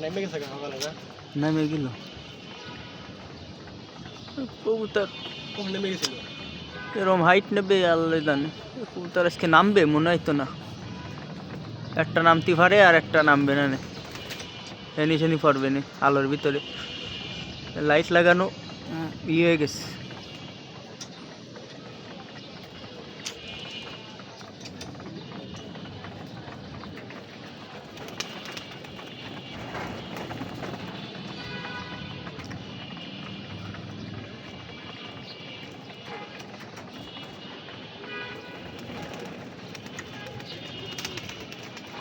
নেমে গেছে সকালে না নেমে গেল কবুতর কখন নেমে গেছিল এরকম হাইট নেবে আল্লাহ জানে কবুতর আজকে নামবে মনে হয় তো না একটা নামতে পারে আর একটা নামবে না এনি সেনি পড়বে না আলোর ভিতরে লাইট লাগানো ইয়ে হয়ে গেছে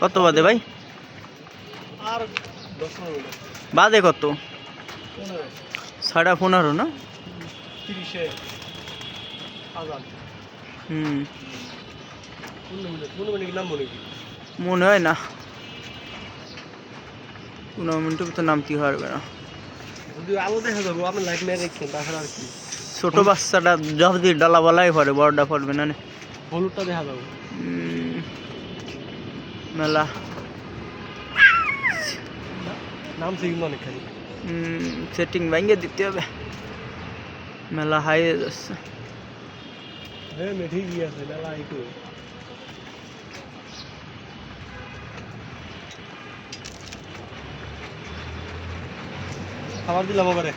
কত বাদে ভাই আর 10 মিনিট বাদে কত 15 15:30 না 30 আজান হুম 15 মিনিট নাম মনে কি মনে হয় না 15 মিনিটের ভিতর নামতে পারবে না যদি আলো দেখা যাবো আপনি লাইট মেরে দেখছেন তাছাড়া আর কি ছোট বাচ্চাটা যদি ডালা বালাই পড়ে বড়টা পড়বে না হলুদটা দেখা যাবো মেলা নাম সিগন্যাল অনেকখানি সেটিং ভেঙে দিতে হবে মেলা হাই যাচ্ছে হ্যাঁ ঠিক আছে মেলা একটু খাবার দিলাম ওখানে